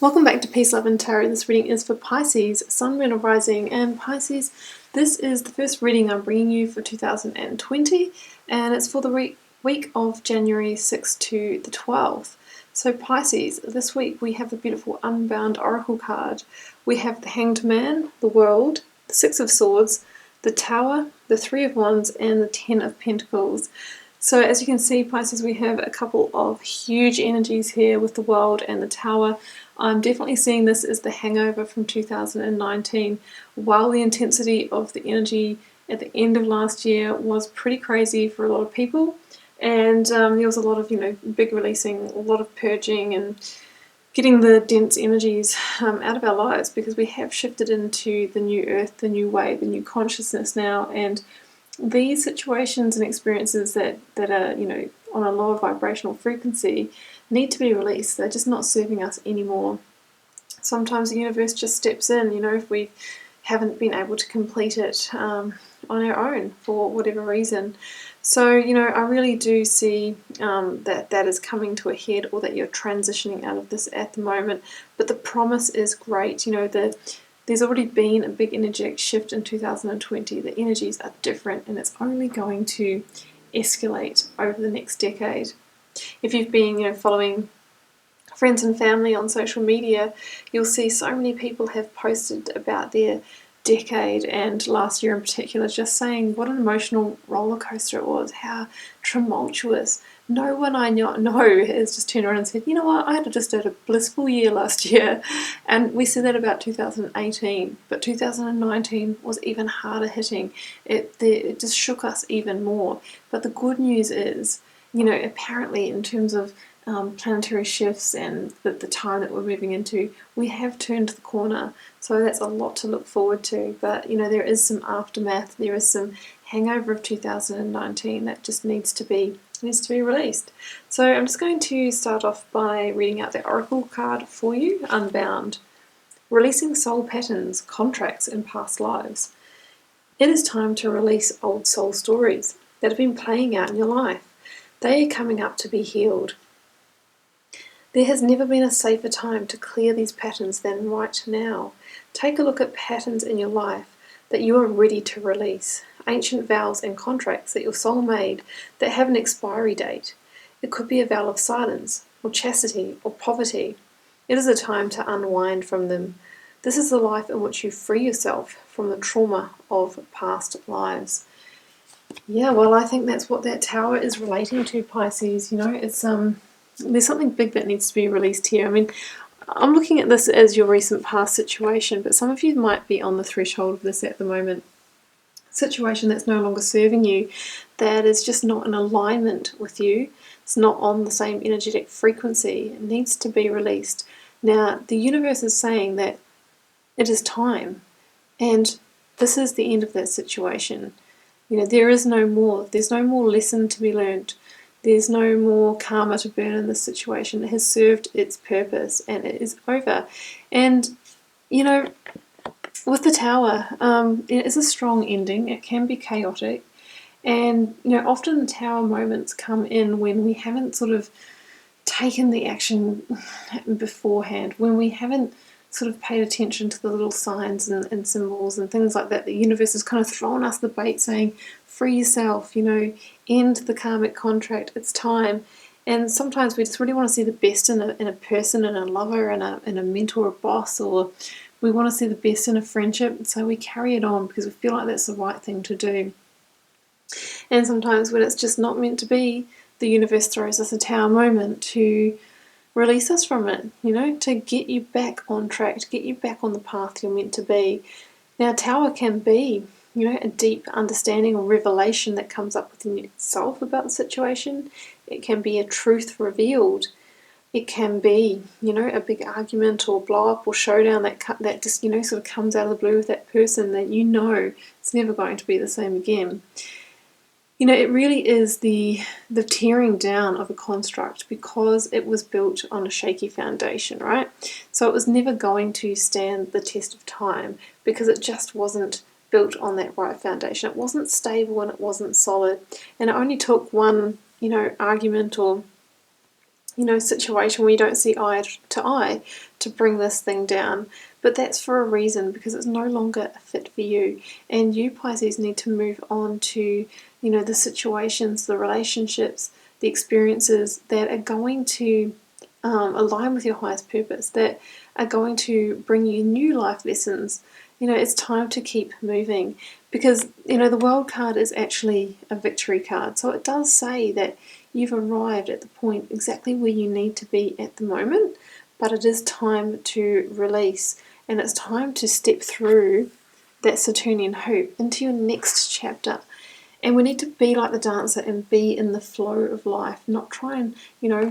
Welcome back to Peace, Love and Tarot. This reading is for Pisces, Sun, Moon, or Rising. And Pisces, this is the first reading I'm bringing you for 2020, and it's for the week of January 6th to the 12th. So Pisces, this week we have the beautiful Unbound Oracle card. We have the Hanged Man, the World, the Six of Swords, the Tower, the Three of Wands, and the Ten of Pentacles. So as you can see, Pisces, we have a couple of huge energies here with the World and the Tower. I'm definitely seeing this as the hangover from 2019. While the intensity of the energy at the end of last year was pretty crazy for a lot of people, and there was a lot of, big releasing, a lot of purging and getting the dense energies out of our lives, because we have shifted into the new earth, the new way, the new consciousness now, and these situations and experiences that are, on a lower vibrational frequency need to be released. They're just not serving us anymore. Sometimes the universe just steps in, if we haven't been able to complete it on our own for whatever reason. So, I really do see that is coming to a head, or that you're transitioning out of this at the moment. But the promise is great. There's already been a big energetic shift in 2020. The energies are different, and it's only going to escalate over the next decade. If you've been, following friends and family on social media, you'll see so many people have posted about their decade and last year in particular, just saying what an emotional roller coaster it was, how tumultuous. No one I know has just turned around and said, you know what, I just had a blissful year last year. And we said that about 2018, but 2019 was even harder hitting. It just shook us even more. But the good news is, apparently in terms of planetary shifts and the time that we're moving into, we have turned the corner. So that's a lot to look forward to. But, there is some aftermath. There is some hangover of 2019 that just needs to be released. So I'm just going to start off by reading out the Oracle card for you, Unbound. Releasing soul patterns, contracts, and past lives. It is time to release old soul stories that have been playing out in your life. They are coming up to be healed. There has never been a safer time to clear these patterns than right now. Take a look at patterns in your life that you are ready to release. Ancient vows and contracts that your soul made that have an expiry date. It could be a vow of silence, or chastity, or poverty. It is a time to unwind from them. This is the life in which you free yourself from the trauma of past lives. Yeah, well, I think that's what that Tower is relating to, Pisces. It's there's something big that needs to be released here. I mean, I'm looking at this as your recent past situation, but some of you might be on the threshold of this at the moment. Situation that's no longer serving you, that is just not in alignment with you, it's not on the same energetic frequency. It needs to be released. Now, the universe is saying that it is time, and this is the end of that situation. There is no more. There's no more lesson to be learned. There's no more karma to burn in this situation. It has served its purpose, and it is over. And, with the Tower, it is a strong ending. It can be chaotic. And, often the Tower moments come in when we haven't sort of taken the action beforehand, when we haven't sort of paid attention to the little signs and symbols and things like that. The universe has kind of thrown us the bait saying, free yourself, end the karmic contract, it's time. And sometimes we just really want to see the best in a person, and a lover, and a mentor, or boss, or we want to see the best in a friendship, so we carry it on because we feel like that's the right thing to do. And sometimes when it's just not meant to be, the universe throws us a Tower moment to release us from it, to get you back on track, to get you back on the path you're meant to be. Now, Tower can be, a deep understanding or revelation that comes up within yourself about the situation. It can be a truth revealed. It can be, a big argument or blow up or showdown that just, sort of comes out of the blue with that person that it's never going to be the same again. It really is the tearing down of a construct, because it was built on a shaky foundation, right? So it was never going to stand the test of time, because it just wasn't built on that right foundation. It wasn't stable, and it wasn't solid. And it only took one, argument or situation where you don't see eye to eye to bring this thing down. But that's for a reason, because it's no longer a fit for you. And you, Pisces, need to move on to, the situations, the relationships, the experiences that are going to align with your highest purpose, that are going to bring you new life lessons. It's time to keep moving, because, the World card is actually a victory card. So it does say that you've arrived at the point exactly where you need to be at the moment, but it is time to release, and it's time to step through that Saturnian hoop into your next chapter. And we need to be like the dancer and be in the flow of life, not try and,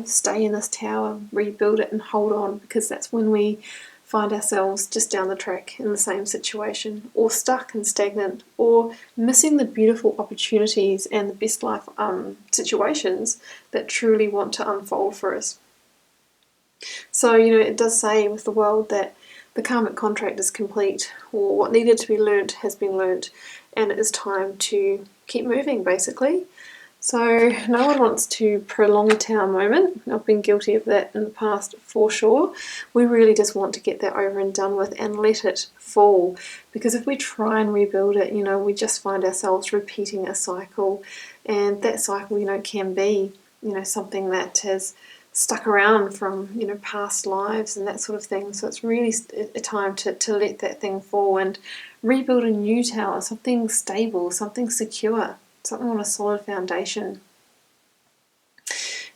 stay in this tower, rebuild it and hold on, because that's when we find ourselves just down the track in the same situation, or stuck and stagnant, or missing the beautiful opportunities and the best life situations that truly want to unfold for us. So, it does say with the World that the karmic contract is complete, or what needed to be learnt has been learnt, and it is time to keep moving, basically. So no one wants to prolong a tower moment. I've been guilty of that in the past for sure. We really just want to get that over and done with and let it fall, because if we try and rebuild it, we just find ourselves repeating a cycle, and that cycle, can be, something that has stuck around from, past lives and that sort of thing. So it's really a time to let that thing fall and rebuild a new tower, something stable, something secure, something on a solid foundation.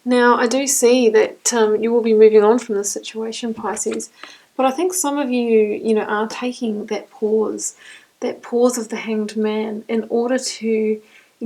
Now, I do see that you will be moving on from this situation, Pisces, but I think some of you, are taking that pause of the Hanged Man, in order to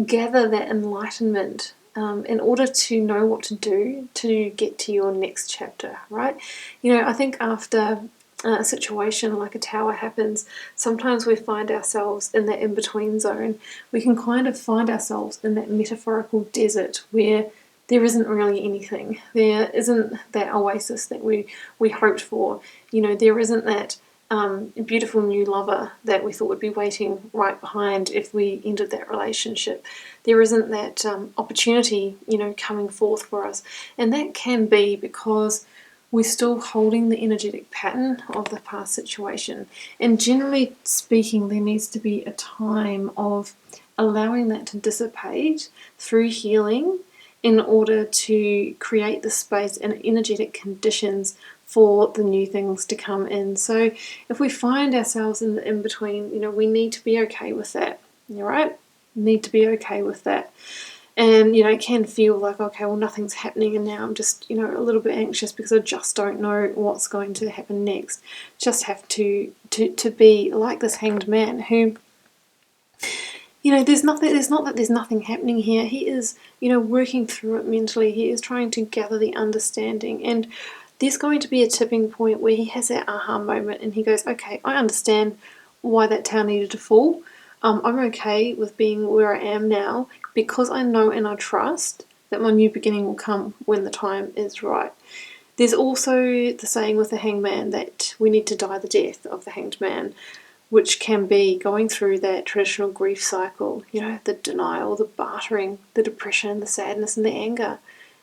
gather that enlightenment, in order to know what to do to get to your next chapter, right? I think after a situation like a tower happens, sometimes we find ourselves in that in-between zone. We can kind of find ourselves in that metaphorical desert where there isn't really anything. There isn't that oasis that we hoped for. There isn't that beautiful new lover that we thought would be waiting right behind if we ended that relationship. There isn't that opportunity, coming forth for us. And that can be because we're still holding the energetic pattern of the past situation. And generally speaking, there needs to be a time of allowing that to dissipate through healing, in order to create the space and energetic conditions for the new things to come in. So if we find ourselves in the in-between, we need to be okay with that, all right? Need to be okay with that. And, it can feel like, okay, well, nothing's happening, and now I'm just, a little bit anxious because I just don't know what's going to happen next. Just have to be like this Hanged Man who, there's nothing. There's not that there's nothing happening here. He is, working through it mentally. He is trying to gather the understanding, and there's going to be a tipping point where he has that aha moment, and he goes, "Okay, I understand why that tower needed to fall. I'm okay with being where I am now, because I know and I trust that my new beginning will come when the time is right." There's also the saying with the Hanged Man that we need to die the death of the Hanged Man, which can be going through that traditional grief cycle, the denial, the bartering, the depression, the sadness, and the anger,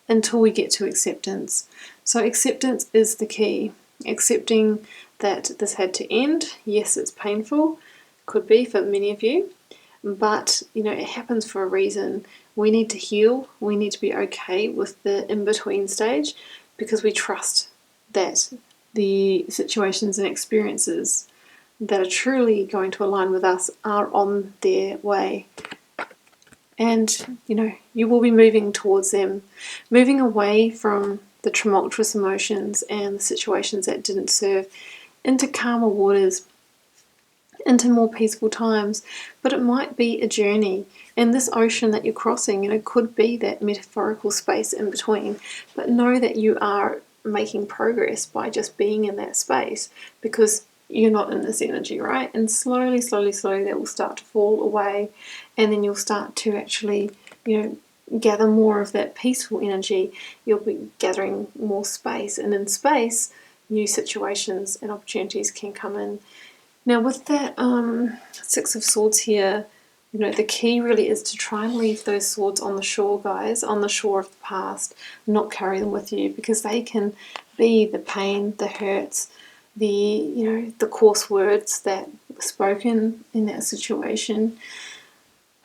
until we get to acceptance. So acceptance is the key. Accepting that this had to end. Yes, it's painful. Could be for many of you. But, it happens for a reason. We need to heal. We need to be okay with the in-between stage, because we trust that the situations and experiences that are truly going to align with us are on their way. And, you will be moving towards them, moving away from the tumultuous emotions and the situations that didn't serve, into calmer waters, into more peaceful times. But it might be a journey, and this ocean that you're crossing, could be that metaphorical space in between. But know that you are making progress by just being in that space, because you're not in this energy, right? And slowly, slowly, slowly that will start to fall away, and then you'll start to actually, gather more of that peaceful energy. You'll be gathering more space, and in space, new situations and opportunities can come in. Now with that Six of Swords here, You know, the key really is to try and leave those swords on the shore, guys, on the shore of the past, not carry them with you, because they can be the pain, the hurts, the coarse words that were spoken in that situation.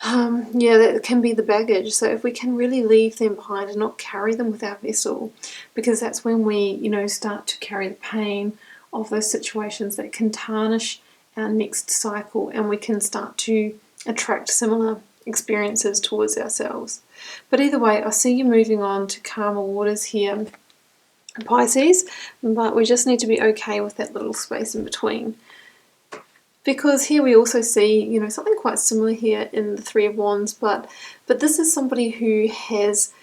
Yeah, that can be the baggage. So if we can really leave them behind and not carry them with our vessel, because that's when we, start to carry the pain of those situations that can tarnish our next cycle, and we can start to attract similar experiences towards ourselves. But either way, I see you moving on to calmer waters here, Pisces, but we just need to be okay with that little space in between. Because here we also see, something quite similar here in the Three of Wands, but this is somebody who has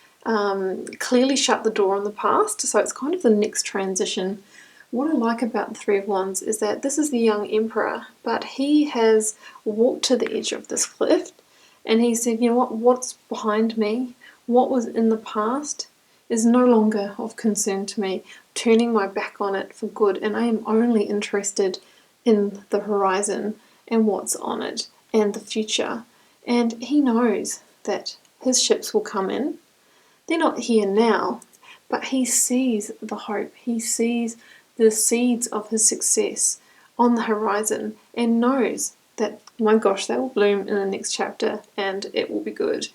clearly shut the door on the past, so it's kind of the next transition. What I like about the Three of Wands is that this is the young Emperor, but he has walked to the edge of this cliff, and he said, you know what's behind me, what was in the past is no longer of concern to me, turning my back on it for good, and I am only interested in the horizon and what's on it and the future. And he knows that his ships will come in. They're not here now, but he sees the hope. He sees the seeds of his success on the horizon and knows that, my gosh, that will bloom in the next chapter and it will be good.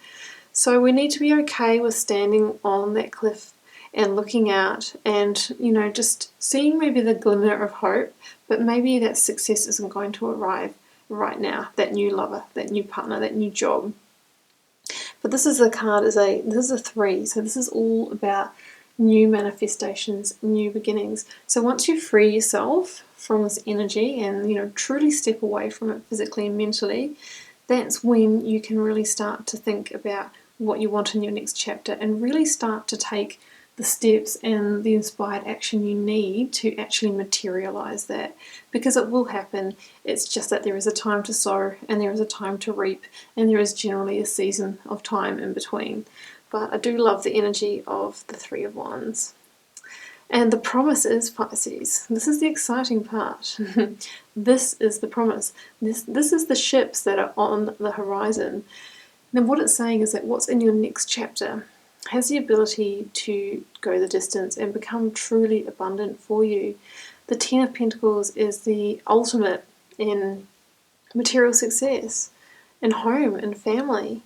So we need to be okay with standing on that cliff and looking out and, just seeing maybe the glimmer of hope, but maybe that success isn't going to arrive right now, that new lover, that new partner, that new job. But this is a card, this is a 3, so this is all about new manifestations, new beginnings. So once you free yourself from this energy and, truly step away from it physically and mentally, that's when you can really start to think about what you want in your next chapter and really start to take the steps and the inspired action you need to actually materialize that, because it will happen. It's just that there is a time to sow and there is a time to reap, and there is generally a season of time in between. But I do love the energy of the Three of Wands. And the promise is, Pisces. This is the exciting part. This is the promise. This is the ships that are on the horizon. Then what it's saying is that what's in your next chapter has the ability to go the distance and become truly abundant for you. The Ten of Pentacles is the ultimate in material success, in home, in family,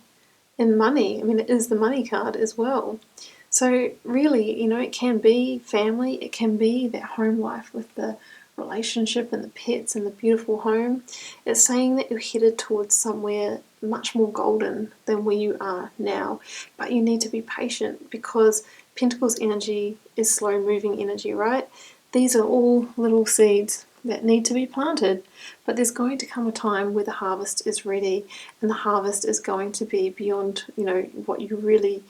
in money. I mean, it is the money card as well. So really, it can be family, it can be that home life with the relationship and the pets and the beautiful home. It's saying that you're headed towards somewhere much more golden than where you are now, but you need to be patient, because Pentacles energy is slow moving energy, right? These are all little seeds that need to be planted, but there's going to come a time where the harvest is ready, and the harvest is going to be beyond what you really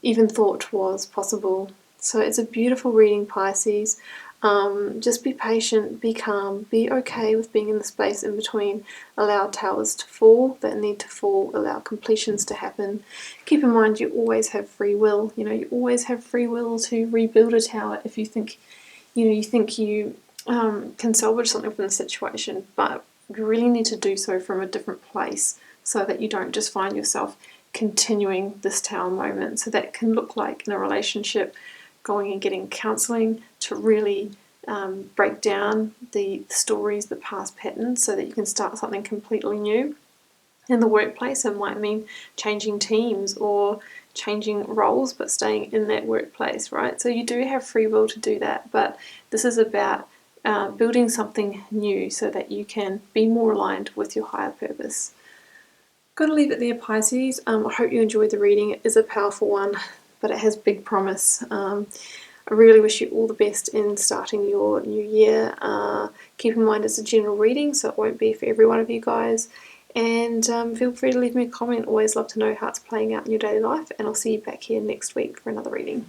even thought was possible. So it's a beautiful reading, Pisces. Just be patient, be calm, be okay with being in the space in between. Allow towers to fall that need to fall, allow completions to happen. Keep in mind you always have free will. You always have free will to rebuild a tower if you think you can salvage something from the situation, but you really need to do so from a different place so that you don't just find yourself continuing this tower moment. So that can look like in a relationship, going and getting counseling to really break down the stories, the past patterns, so that you can start something completely new. In the workplace, it might mean changing teams or changing roles, but staying in that workplace, right? So you do have free will to do that, but this is about building something new so that you can be more aligned with your higher purpose. Got to leave it there, Pisces. I hope you enjoyed the reading. It is a powerful one, but it has big promise. I really wish you all the best in starting your new year. Keep in mind it's a general reading, so it won't be for every one of you guys. And feel free to leave me a comment. Always love to know how it's playing out in your daily life. And I'll see you back here next week for another reading.